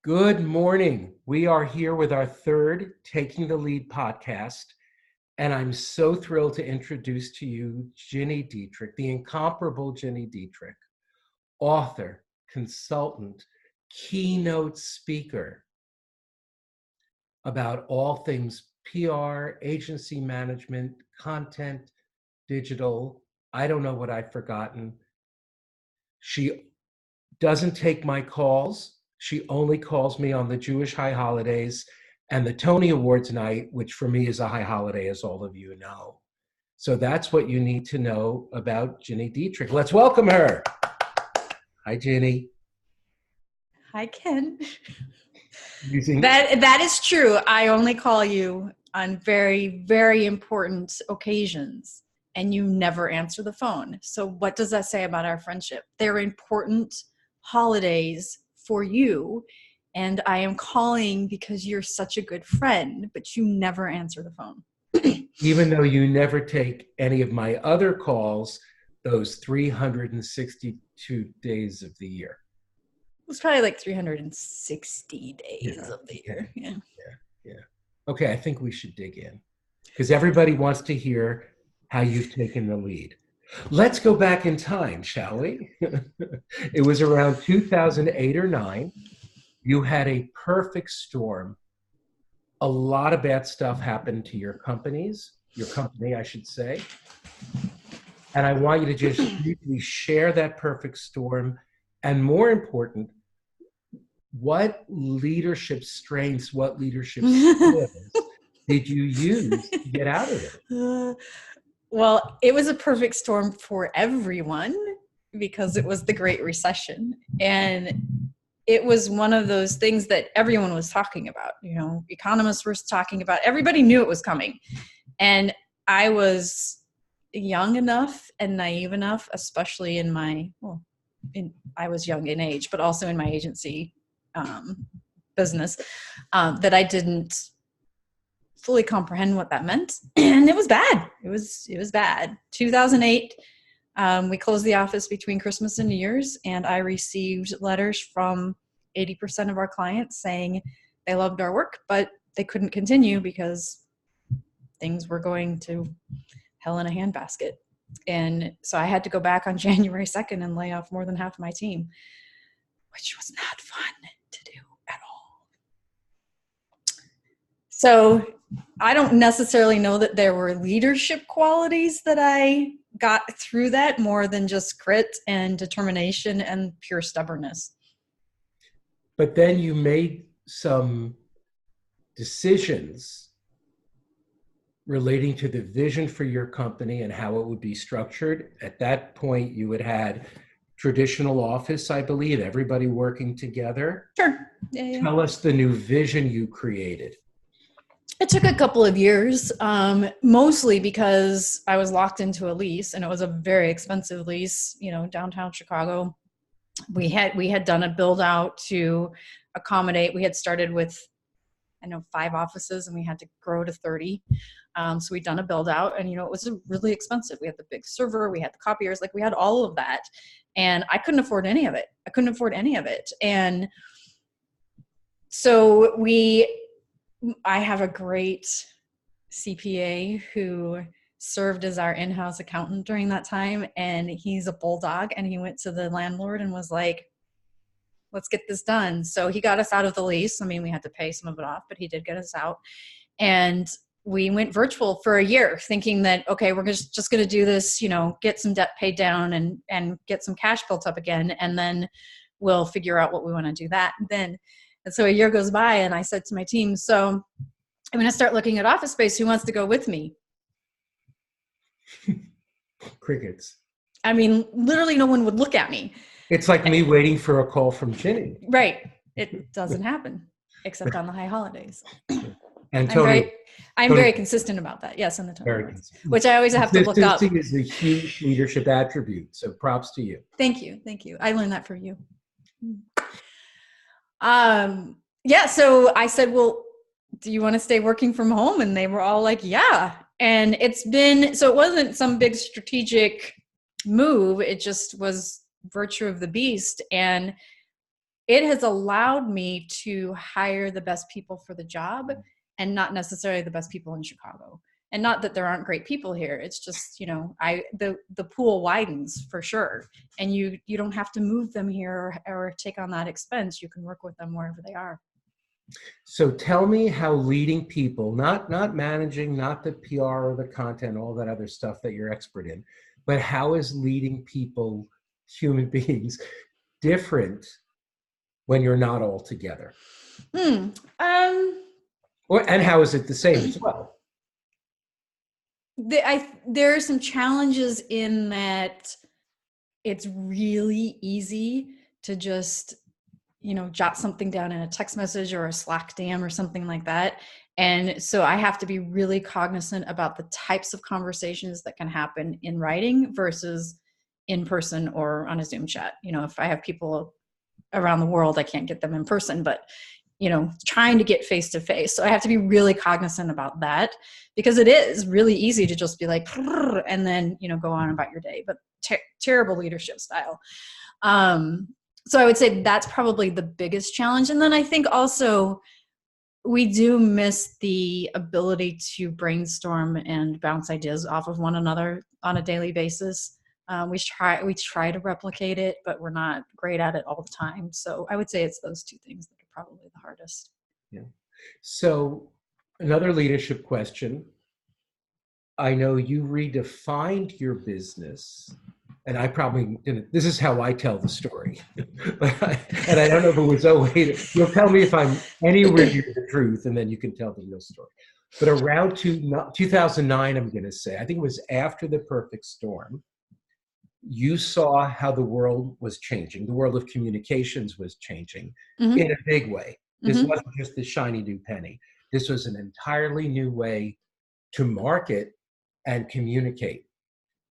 Good morning. We are here with our third Taking the Lead podcast, and I'm so thrilled to introduce to you Gini Dietrich, the incomparable Gini Dietrich, author, consultant, keynote speaker about all things PR, agency management, content, digital. I don't know what I've forgotten. She doesn't take my calls. She only calls me on the Jewish high holidays and the Tony Awards night, which for me is a high holiday, as all of you know. So that's what you need to know about Gini Dietrich. Let's welcome her. Hi, Gini. Hi, Ken. Using That is true. I only call you on very, very important occasions, and you never answer the phone. So what does that say about our friendship? They're important holidays for you, and I am calling because you're such a good friend, but you never answer the phone. Even though you never take any of my other calls, those 362 days of the year. It's probably like 360 days of the year. Yeah. Okay, I think we should dig in because everybody wants to hear how you've taken the lead. Let's go back in time, shall we? It was around 2008 or 9. You had a perfect storm. A lot of bad stuff happened to your company, I should say. And I want you to just briefly share that perfect storm. And more important, what leadership strengths, what leadership skills did you use to get out of it? Well, it was a perfect storm for everyone because it was the Great Recession. And it was one of those things that everyone was talking about. You know, economists were talking about, everybody knew it was coming. And I was young enough and naive enough, especially in my, I was young in age, but also in my agency business, that I didn't fully comprehend what that meant. And it was bad. It was bad. 2008, we closed the office between Christmas and New Year's, and I received letters from 80% of our clients saying they loved our work, but they couldn't continue because things were going to hell in a handbasket. And so I had to go back on January 2nd and lay off more than half my team, which was not fun to do at all. So I don't necessarily know that there were leadership qualities that I got through that more than just grit and determination and pure stubbornness. But then you made some decisions relating to the vision for your company and how it would be structured. At that point, you had traditional office, I believe, everybody working together. Sure. Yeah. Tell us the new vision you created. It took a couple of years, mostly because I was locked into a lease, and it was a very expensive lease, downtown Chicago. We had done a build out to accommodate. We had started with, 5 offices, and we had to grow to 30. So we'd done a build out, and, it was really expensive. We had the big server, we had the copiers, we had all of that, and I couldn't afford any of it. And so I have a great CPA who served as our in-house accountant during that time, and he's a bulldog, and he went to the landlord and was like, let's get this done. So he got us out of the lease. We had to pay some of it off, but he did get us out. And we went virtual for a year thinking that, okay, we're just going to do this, get some debt paid down and get some cash built up again. And then we'll figure out what we want to do that. And so a year goes by, and I said to my team, so I'm going to start looking at office space. Who wants to go with me? Crickets. Literally no one would look at me. It's like me waiting for a call from Gini. Right. It doesn't happen except on the high holidays. And Tony, I'm very consistent about that. Yes, in the Tony, which I always have to look up. Consistency is a huge leadership attribute. So props to you. Thank you. I learned that from you. So I said, well, do you want to stay working from home? And they were all like, yeah. And it wasn't some big strategic move. It just was virtue of the beast. And it has allowed me to hire the best people for the job and not necessarily the best people in Chicago. And not that there aren't great people here. It's just, you know, the pool widens for sure. And you don't have to move them here or take on that expense. You can work with them wherever they are. So tell me how leading people, not managing, not the PR or the content, all that other stuff that you're expert in, but how is leading people, human beings, different when you're not all together? And how is it the same as well? There are some challenges in that it's really easy to just, you know, jot something down in a text message or a Slack DM or something like that. And so I have to be really cognizant about the types of conversations that can happen in writing versus in person or on a Zoom chat. You know, if I have people around the world, I can't get them in person, but you know, trying to get face to face. So I have to be really cognizant about that, because it is really easy to just be like, and then, you know, go on about your day, but terrible leadership style. So I would say that's probably the biggest challenge. And then I think also we do miss the ability to brainstorm and bounce ideas off of one another on a daily basis. We try to replicate it, but we're not great at it all the time. So I would say it's those two things that are probably the hardest. Yeah. So another leadership question. I know you redefined your business, and I probably didn't. This is how I tell the story. And I don't know if it was always, you'll tell me if I'm anywhere near the truth, and then you can tell the real story. But around 2009, I'm going to say, I think it was after the perfect storm, you saw how the world was changing. The world of communications was changing in a big way. This wasn't just the shiny new penny. This was an entirely new way to market and communicate.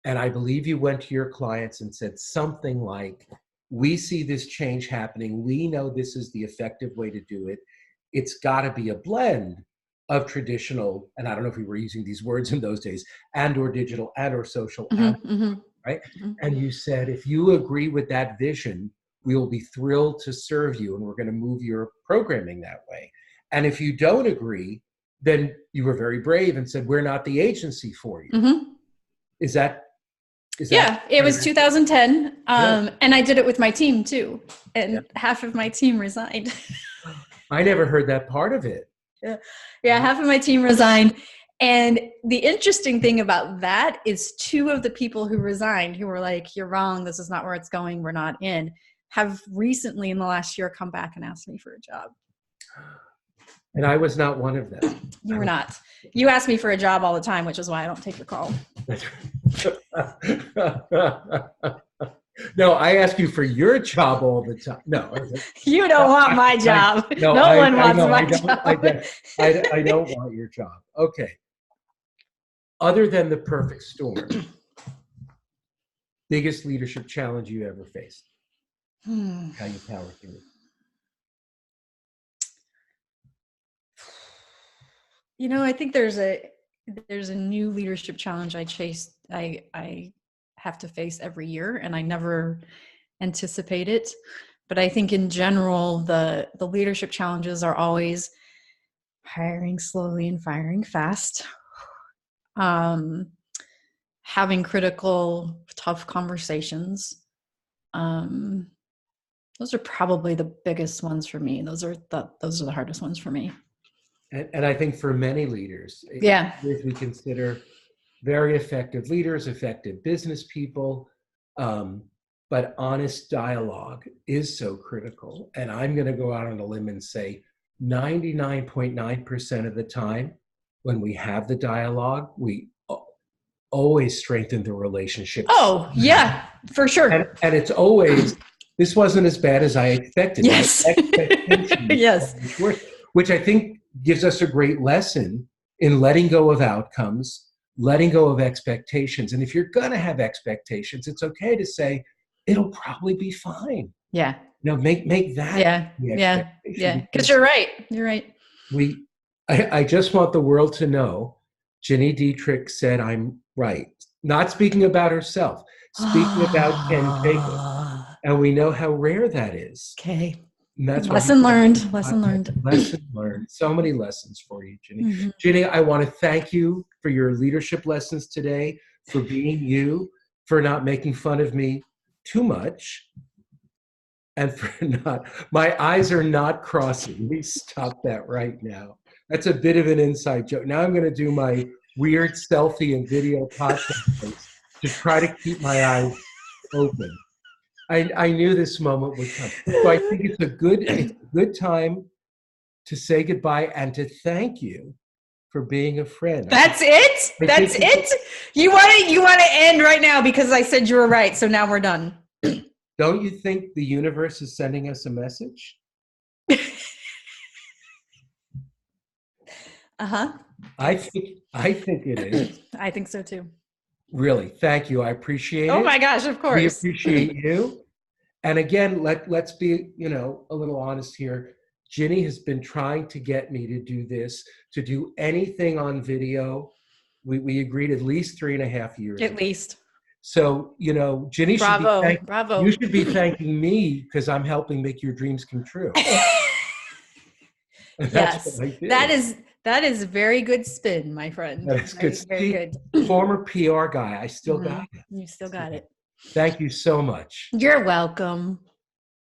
And I believe you went to your clients and said something like, we see this change happening. We know this is the effective way to do it. It's got to be a blend of traditional, and I don't know if we were using these words in those days, and or digital, and or social, right? And you said, if you agree with that vision, we will be thrilled to serve you, and we're going to move your programming that way. And if you don't agree, then you were very brave and said, we're not the agency for you. Is that yeah, it was 2010. And I did it with my team too. And half of my team resigned. I never heard that part of it. Yeah, half of my team resigned. And the interesting thing about that is two of the people who resigned, who were like, you're wrong, this is not where it's going, we're not in, have recently in the last year come back and asked me for a job. And I was not one of them. You were not. You ask me for a job all the time, which is why I don't take your call. No, I ask you for your job all the time. No. You don't want my job. No one wants my job. I don't want your job. Okay. Other than the perfect storm, biggest leadership challenge you ever faced? How you power through it? You know, I think there's a new leadership challenge I have to face every year, and I never anticipate it. But I think in general, the leadership challenges are always hiring slowly and firing fast. Having critical, tough conversations. Those are probably the biggest ones for me. Those are the hardest ones for me. And I think for many leaders, we consider very effective leaders, effective business people, but honest dialogue is so critical. And I'm going to go out on a limb and say 99.9% of the time, when we have the dialogue, we always strengthen the relationship. Oh, yeah, for sure. And it's always, this wasn't as bad as I expected. Yes. Yes. Which I think gives us a great lesson in letting go of outcomes, letting go of expectations. And if you're going to have expectations, it's okay to say, it'll probably be fine. Yeah. You know, make that. Yeah. Because you're right. You're right. I just want the world to know, Gini Dietrich said, I'm right. Not speaking about herself, speaking about Ken Jacobs. And we know how rare that is. Okay. And that's what Lesson learned. Lesson learned. Lesson learned. So many lessons for you, Ginny. Mm-hmm. Ginny, I want to thank you for your leadership lessons today, for being you, for not making fun of me too much, and for not, my eyes are not crossing. We stop that right now. That's a bit of an inside joke. Now I'm going to do my weird selfie and video podcast to try to keep my eyes open. I knew this moment would come. So I think it's a good time to say goodbye and to thank you for being a friend. That's it? That's it? You want to end right now because I said you were right, so now we're done. Don't you think the universe is sending us a message? Uh-huh. I think it is. I think so too. Really, thank you. I appreciate it. Oh my gosh, of course. We appreciate you. And again, let's be, a little honest here. Ginny has been trying to get me to do this, to do anything on video. We agreed at least 3.5 years. At least. So, Ginny Bravo. You should be thanking me because I'm helping make your dreams come true. Yes, that is a very good spin, my friend. That's good. Very good. Former PR guy, I still got it. You still got it. Thank you so much. You're welcome.